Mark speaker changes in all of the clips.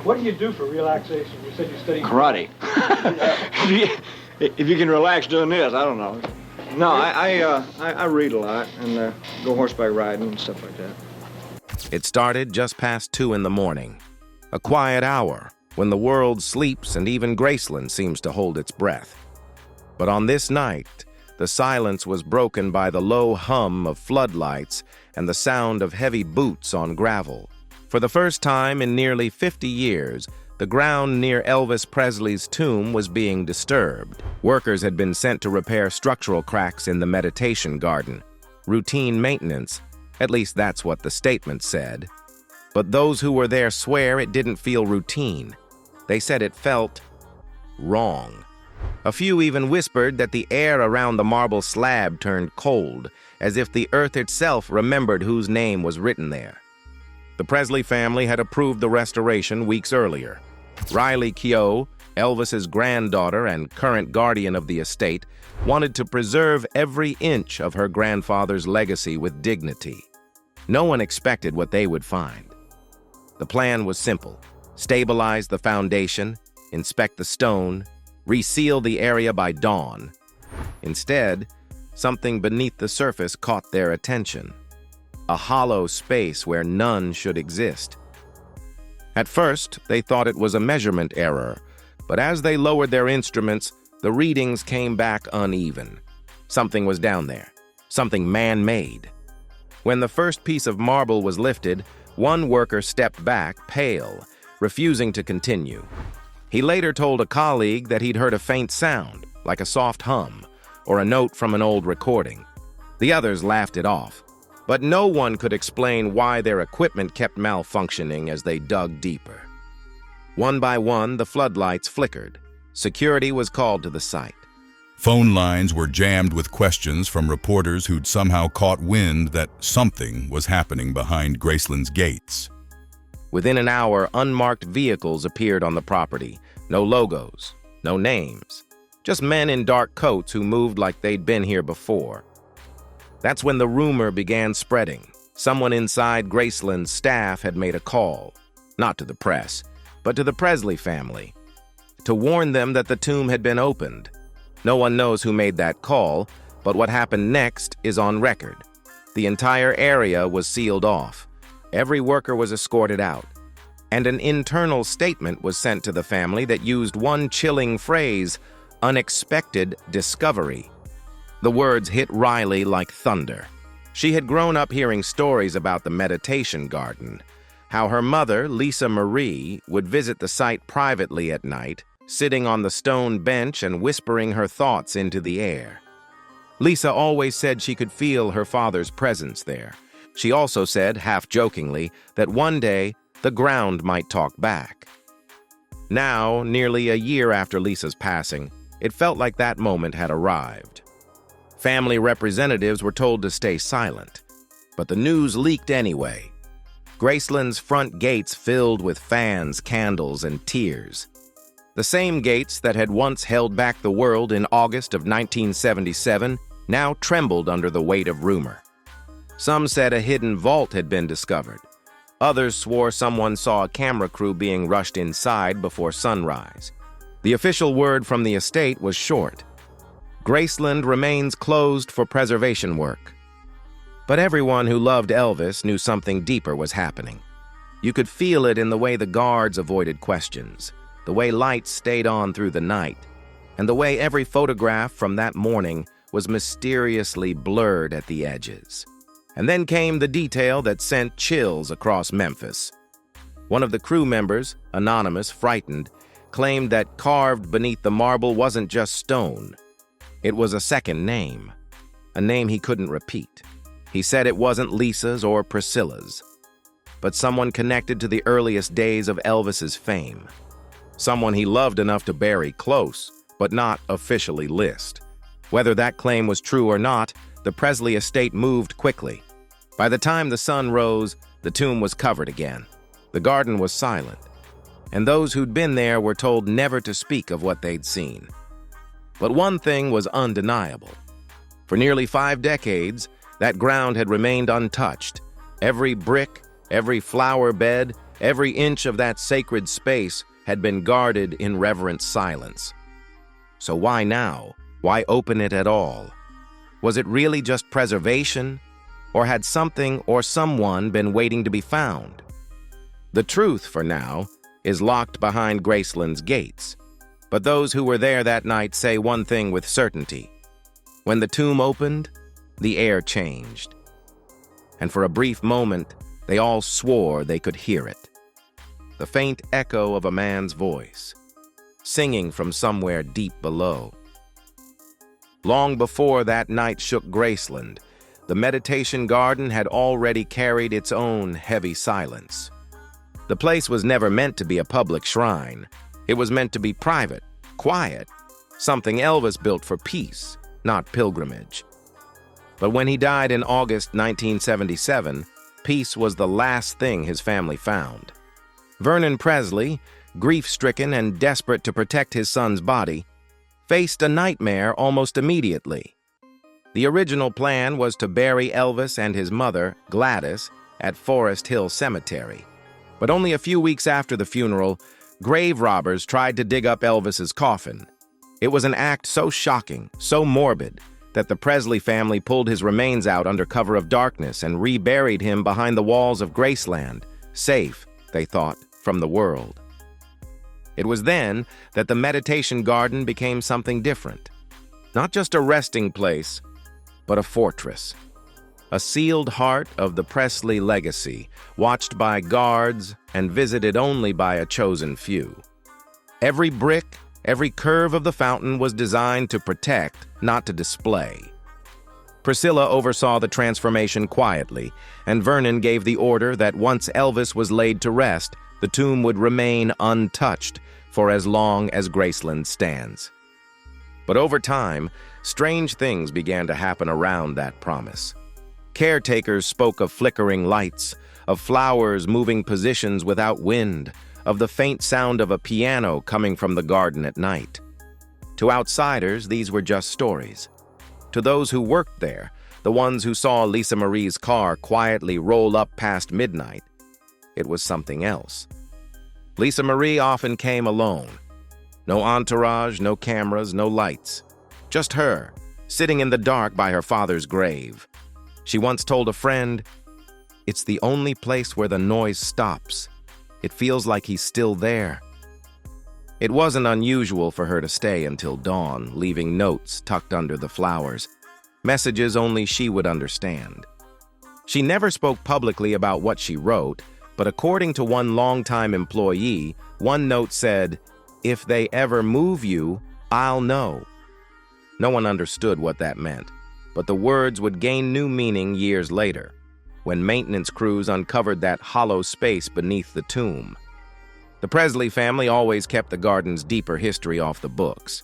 Speaker 1: What do you do for relaxation? You said you study
Speaker 2: karate. If you can relax doing this, I don't know. No, I read a lot and go horseback riding and stuff like that.
Speaker 3: It started just past 2 in the morning, a quiet hour when the world sleeps and even Graceland seems to hold its breath. But on this night, the silence was broken by the low hum of floodlights and the sound of heavy boots on gravel. For the first time in nearly 50 years, the ground near Elvis Presley's tomb was being disturbed. Workers had been sent to repair structural cracks in the meditation garden. Routine maintenance, at least that's what the statement said. But those who were there swear it didn't feel routine. They said it felt wrong. A few even whispered that the air around the marble slab turned cold, as if the earth itself remembered whose name was written there. The Presley family had approved the restoration weeks earlier. Riley Keough, Elvis's granddaughter and current guardian of the estate, wanted to preserve every inch of her grandfather's legacy with dignity. No one expected what they would find. The plan was simple: stabilize the foundation, inspect the stone, reseal the area by dawn. Instead, something beneath the surface caught their attention. A hollow space where none should exist. At first, they thought it was a measurement error, but as they lowered their instruments, the readings came back uneven. Something was down there, something man-made. When the first piece of marble was lifted, one worker stepped back, pale, refusing to continue. He later told a colleague that he'd heard a faint sound, like a soft hum, or a note from an old recording. The others laughed it off. But no one could explain why their equipment kept malfunctioning as they dug deeper. One by one, the floodlights flickered. Security was called to the site.
Speaker 4: Phone lines were jammed with questions from reporters who'd somehow caught wind that something was happening behind Graceland's gates.
Speaker 3: Within an hour, unmarked vehicles appeared on the property. No logos, no names. Just men in dark coats who moved like they'd been here before. That's when the rumor began spreading. Someone inside Graceland's staff had made a call, not to the press, but to the Presley family, to warn them that the tomb had been opened. No one knows who made that call, but what happened next is on record. The entire area was sealed off. Every worker was escorted out, and an internal statement was sent to the family that used one chilling phrase: unexpected discovery. The words hit Riley like thunder. She had grown up hearing stories about the meditation garden, how her mother, Lisa Marie, would visit the site privately at night, sitting on the stone bench and whispering her thoughts into the air. Lisa always said she could feel her father's presence there. She also said, half-jokingly, that one day the ground might talk back. Now, nearly a year after Lisa's passing, it felt like that moment had arrived. Family representatives were told to stay silent, but the news leaked anyway. Graceland's front gates filled with fans, candles, and tears. The same gates that had once held back the world in August of 1977 now trembled under the weight of rumor. Some said a hidden vault had been discovered. Others swore someone saw a camera crew being rushed inside before sunrise. The official word from the estate was short: Graceland remains closed for preservation work. But everyone who loved Elvis knew something deeper was happening. You could feel it in the way the guards avoided questions, the way lights stayed on through the night, and the way every photograph from that morning was mysteriously blurred at the edges. And then came the detail that sent chills across Memphis. One of the crew members, anonymous, frightened, claimed that carved beneath the marble wasn't just stone. It was a second name, a name he couldn't repeat. He said it wasn't Lisa's or Priscilla's, but someone connected to the earliest days of Elvis's fame. Someone he loved enough to bury close, but not officially list. Whether that claim was true or not, the Presley estate moved quickly. By the time the sun rose, the tomb was covered again. The garden was silent, and those who'd been there were told never to speak of what they'd seen. But one thing was undeniable. For nearly 5 decades, that ground had remained untouched. Every brick, every flower bed, Every inch of that sacred space had been guarded in reverent silence. So why now? Why open it at all? Was it really just preservation? Or had something or someone been waiting to be found? The truth, for now, is locked behind Graceland's gates. But those who were there that night say one thing with certainty. When the tomb opened, the air changed. And for a brief moment, they all swore they could hear it. The faint echo of a man's voice, singing from somewhere deep below. Long before that night shook Graceland, the meditation garden had already carried its own heavy silence. The place was never meant to be a public shrine. It was meant to be private, quiet, something Elvis built for peace, not pilgrimage. But when he died in August 1977, peace was the last thing his family found. Vernon Presley, grief-stricken and desperate to protect his son's body, faced a nightmare almost immediately. The original plan was to bury Elvis and his mother, Gladys, at Forest Hill Cemetery. But only a few weeks after the funeral, grave robbers tried to dig up Elvis's coffin. It was an act so shocking, so morbid, that the Presley family pulled his remains out under cover of darkness and reburied him behind the walls of Graceland, safe, they thought, from the world. It was then that the meditation garden became something different. Not just a resting place, but a fortress. A sealed heart of the Presley legacy, watched by guards and visited only by a chosen few. Every brick, every curve of the fountain was designed to protect, not to display. Priscilla oversaw the transformation quietly, and Vernon gave the order that once Elvis was laid to rest, the tomb would remain untouched for as long as Graceland stands. But over time, strange things began to happen around that promise. Caretakers spoke of flickering lights, of flowers moving positions without wind, of the faint sound of a piano coming from the garden at night. To outsiders, these were just stories. To those who worked there, the ones who saw Lisa Marie's car quietly roll up past midnight, it was something else. Lisa Marie often came alone. No entourage, no cameras, no lights. Just her, sitting in the dark by her father's grave. She once told a friend, "It's the only place where the noise stops. It feels like he's still there." It wasn't unusual for her to stay until dawn, leaving notes tucked under the flowers, messages only she would understand. She never spoke publicly about what she wrote, but according to one longtime employee, one note said, "If they ever move you, I'll know." No one understood what that meant, but the words would gain new meaning years later, when maintenance crews uncovered that hollow space beneath the tomb. The Presley family always kept the garden's deeper history off the books.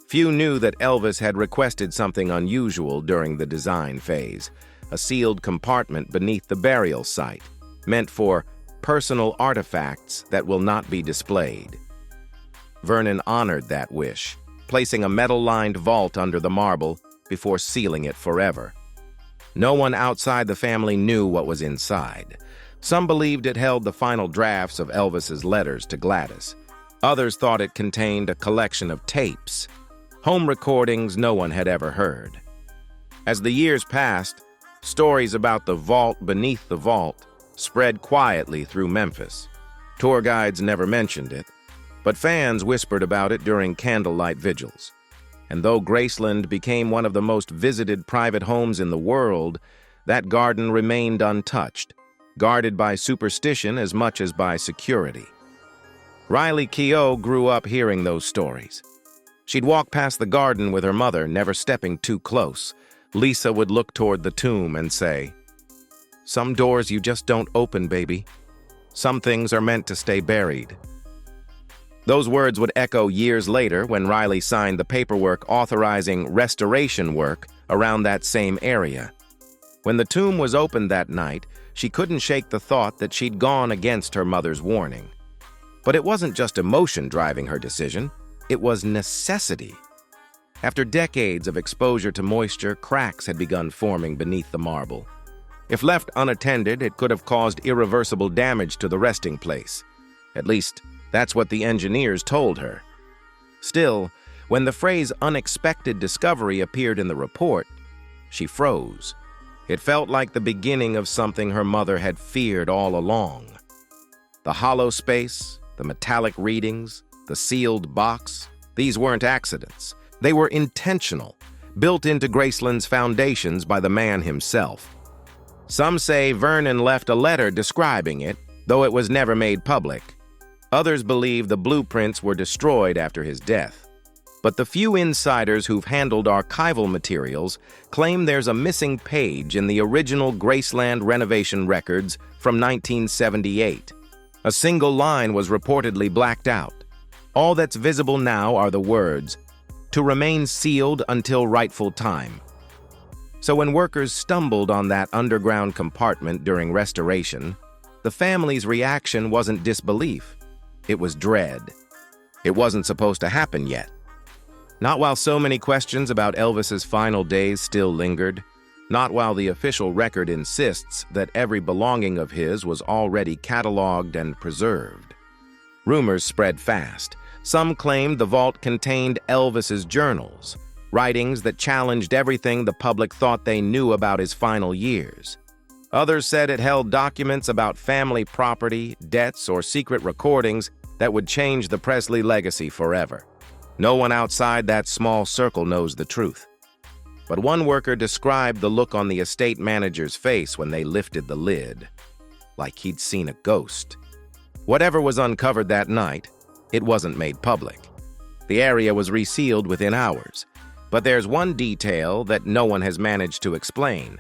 Speaker 3: Few knew that Elvis had requested something unusual during the design phase, a sealed compartment beneath the burial site, meant for personal artifacts that will not be displayed. Vernon honored that wish, placing a metal-lined vault under the marble before sealing it forever. No one outside the family knew what was inside. Some believed it held the final drafts of Elvis's letters to Gladys. Others thought it contained a collection of tapes, home recordings no one had ever heard. As the years passed, stories about the vault beneath the vault spread quietly through Memphis. Tour guides never mentioned it, but fans whispered about it during candlelight vigils. And though Graceland became one of the most visited private homes in the world, that garden remained untouched, guarded by superstition as much as by security. Riley Keough grew up hearing those stories. She'd walk past the garden with her mother, never stepping too close. Lisa would look toward the tomb and say, "Some doors you just don't open, baby. Some things are meant to stay buried." Those words would echo years later when Riley signed the paperwork authorizing restoration work around that same area. When the tomb was opened that night, she couldn't shake the thought that she'd gone against her mother's warning. But it wasn't just emotion driving her decision, it was necessity. After decades of exposure to moisture, cracks had begun forming beneath the marble. If left unattended, it could have caused irreversible damage to the resting place. At least, that's what the engineers told her. Still, when the phrase "unexpected discovery" appeared in the report, she froze. It felt like the beginning of something her mother had feared all along. The hollow space, the metallic readings, the sealed box, these weren't accidents. They were intentional, built into Graceland's foundations by the man himself. Some say Vernon left a letter describing it, though it was never made public. Others believe the blueprints were destroyed after his death. But the few insiders who've handled archival materials claim there's a missing page in the original Graceland renovation records from 1978. A single line was reportedly blacked out. All that's visible now are the words, "To remain sealed until rightful time." So when workers stumbled on that underground compartment during restoration, the family's reaction wasn't disbelief. It was dread. It wasn't supposed to happen yet. Not while so many questions about Elvis's final days still lingered. Not while the official record insists that every belonging of his was already cataloged and preserved. Rumors spread fast. Some claimed the vault contained Elvis's journals, writings that challenged everything the public thought they knew about his final years. Others said it held documents about family property, debts, or secret recordings that would change the Presley legacy forever. No one outside that small circle knows the truth. But one worker described the look on the estate manager's face when they lifted the lid, like he'd seen a ghost. Whatever was uncovered that night, it wasn't made public. The area was resealed within hours. But there's one detail that no one has managed to explain: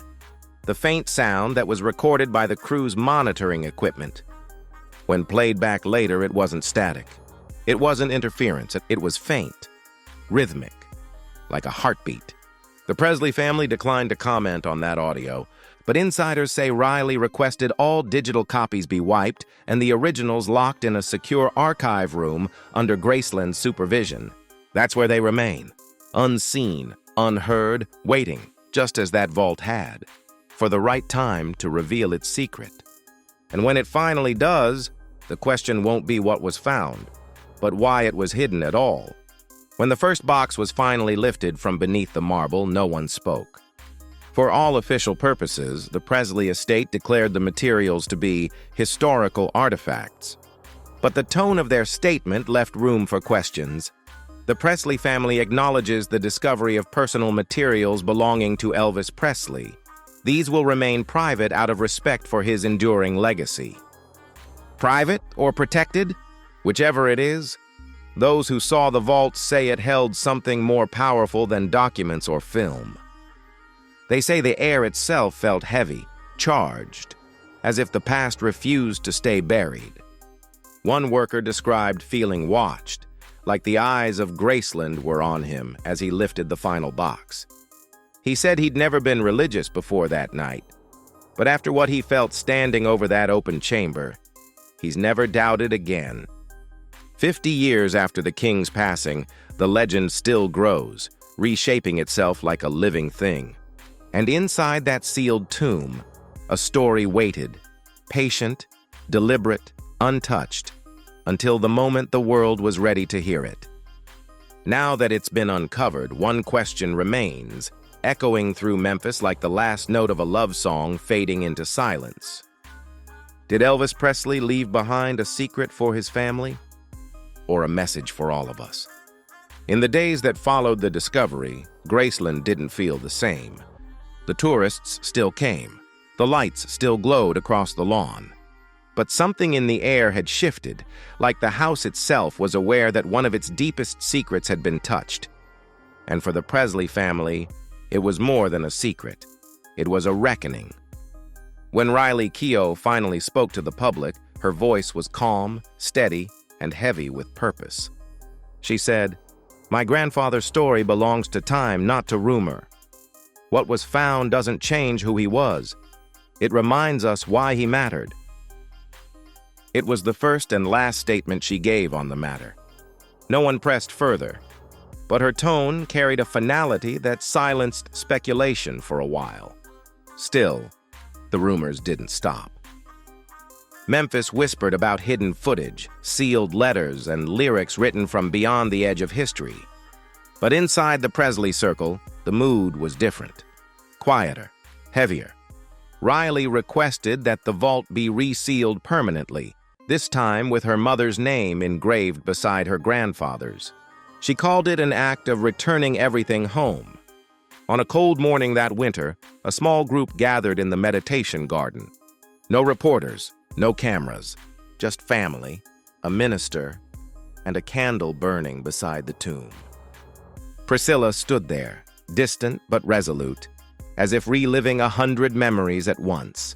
Speaker 3: the faint sound that was recorded by the crew's monitoring equipment. When played back later, it wasn't static. It wasn't interference. It was faint, rhythmic, like a heartbeat. The Presley family declined to comment on that audio, but insiders say Riley requested all digital copies be wiped and the originals locked in a secure archive room under Graceland's supervision. That's where they remain, unseen, unheard, waiting, just as that vault had, for the right time to reveal its secret. And when it finally does, the question won't be what was found, but why it was hidden at all. When the first box was finally lifted from beneath the marble, no one spoke. For all official purposes, the Presley estate declared the materials to be historical artifacts. But the tone of their statement left room for questions. The Presley family acknowledges the discovery of personal materials belonging to Elvis Presley. These will remain private out of respect for his enduring legacy. Private or protected? Whichever it is, those who saw the vault say it held something more powerful than documents or film. They say the air itself felt heavy, charged, as if the past refused to stay buried. One worker described feeling watched, like the eyes of Graceland were on him as he lifted the final box. He said he'd never been religious before that night, but after what he felt standing over that open chamber, he's never doubted again. 50 years after the king's passing, the legend still grows, reshaping itself like a living thing. And inside that sealed tomb, a story waited, patient, deliberate, untouched, until the moment the world was ready to hear it. Now that it's been uncovered, one question remains, echoing through Memphis like the last note of a love song fading into silence. Did Elvis Presley leave behind a secret for his family? Or a message for all of us? In the days that followed the discovery, Graceland didn't feel the same. The tourists still came. The lights still glowed across the lawn. But something in the air had shifted, like the house itself was aware that one of its deepest secrets had been touched. And for the Presley family, it was more than a secret. It was a reckoning. When Riley Keough finally spoke to the public, her voice was calm, steady, and heavy with purpose. She said, "My grandfather's story belongs to time, not to rumor. What was found doesn't change who he was. It reminds us why he mattered." It was the first and last statement she gave on the matter. No one pressed further, but her tone carried a finality that silenced speculation for a while. Still, The rumors didn't stop. Memphis whispered about hidden footage, sealed letters, and lyrics written from beyond the edge of history. But inside the Presley circle, the mood was different. Quieter, heavier. Riley requested that the vault be resealed permanently, this time with her mother's name engraved beside her grandfather's. She called it an act of returning everything home. On a cold morning that winter, a small group gathered in the meditation garden. No reporters, no cameras, just family, a minister, and a candle burning beside the tomb. Priscilla stood there, distant but resolute, as if reliving 100 memories at once.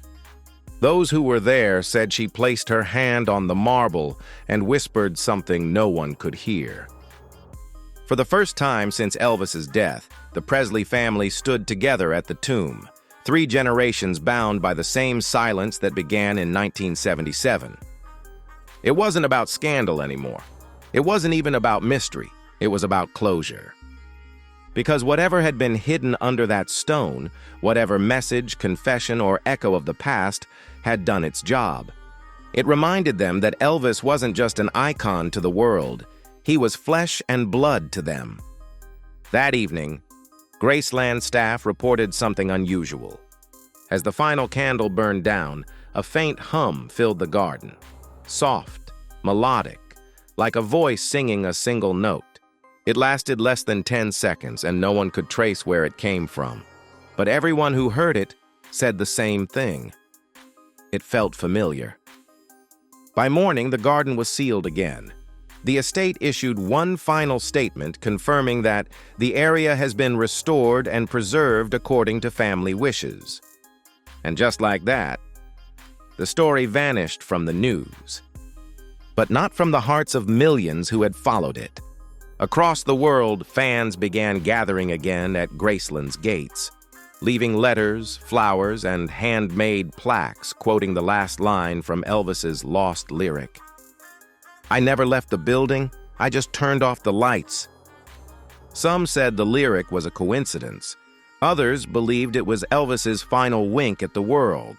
Speaker 3: Those who were there said she placed her hand on the marble and whispered something no one could hear. For the first time since Elvis's death, the Presley family stood together at the tomb, 3 generations bound by the same silence that began in 1977. It wasn't about scandal anymore. It wasn't even about mystery. It was about closure. Because whatever had been hidden under that stone, whatever message, confession, or echo of the past, had done its job. It reminded them that Elvis wasn't just an icon to the world. He was flesh and blood to them. That evening, Graceland staff reported something unusual. As the final candle burned down, a faint hum filled the garden. Soft, melodic, like a voice singing a single note. It lasted less than 10 seconds, and no one could trace where it came from. But everyone who heard it said the same thing. It felt familiar. By morning, the garden was sealed again. The estate issued one final statement confirming that the area has been restored and preserved according to family wishes. And just like that, the story vanished from the news. But not from the hearts of millions who had followed it. Across the world, fans began gathering again at Graceland's gates, leaving letters, flowers, and handmade plaques quoting the last line from Elvis's lost lyric. "I never left the building, I just turned off the lights." Some said the lyric was a coincidence. Others believed it was Elvis's final wink at the world.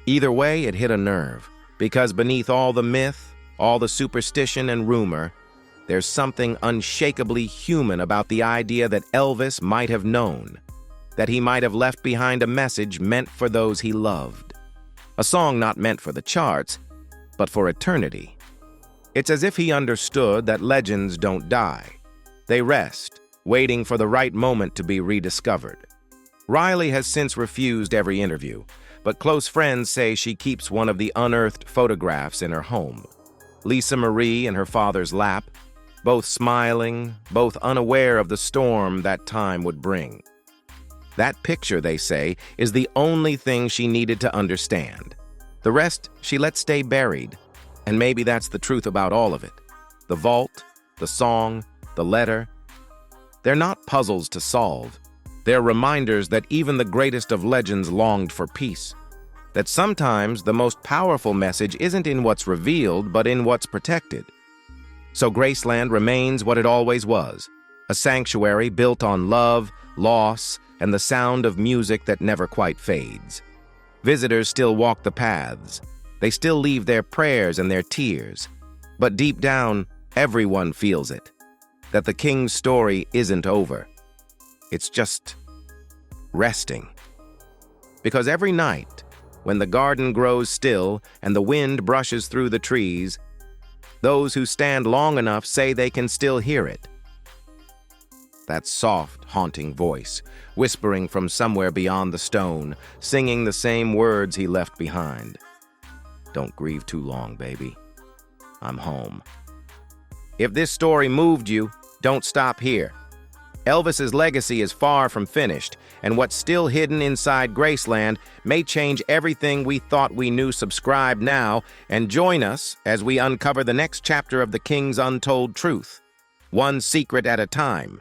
Speaker 3: Either way, it hit a nerve, because beneath all the myth, all the superstition and rumor, there's something unshakably human about the idea that Elvis might have known, that he might have left behind a message meant for those he loved. A song not meant for the charts, but for eternity. It's as if he understood that legends don't die. They rest, waiting for the right moment to be rediscovered. Riley has since refused every interview, but close friends say she keeps one of the unearthed photographs in her home. Lisa Marie in her father's lap, both smiling, both unaware of the storm that time would bring. That picture, they say, is the only thing she needed to understand. The rest she let stay buried, and maybe that's the truth about all of it. The vault, the song, the letter. They're not puzzles to solve. They're reminders that even the greatest of legends longed for peace. That sometimes the most powerful message isn't in what's revealed, but in what's protected. So Graceland remains what it always was, a sanctuary built on love, loss, and the sound of music that never quite fades. Visitors still walk the paths. They still leave their prayers and their tears. But deep down, everyone feels it, that the king's story isn't over. It's just resting. Because every night, when the garden grows still and the wind brushes through the trees, those who stand long enough say they can still hear it. That soft, haunting voice, whispering from somewhere beyond the stone, singing the same words he left behind. Don't grieve too long, baby. I'm home. If this story moved you, don't stop here. Elvis's legacy is far from finished, and what's still hidden inside Graceland may change everything we thought we knew. Subscribe now and join us as we uncover the next chapter of the King's untold truth, one secret at a time.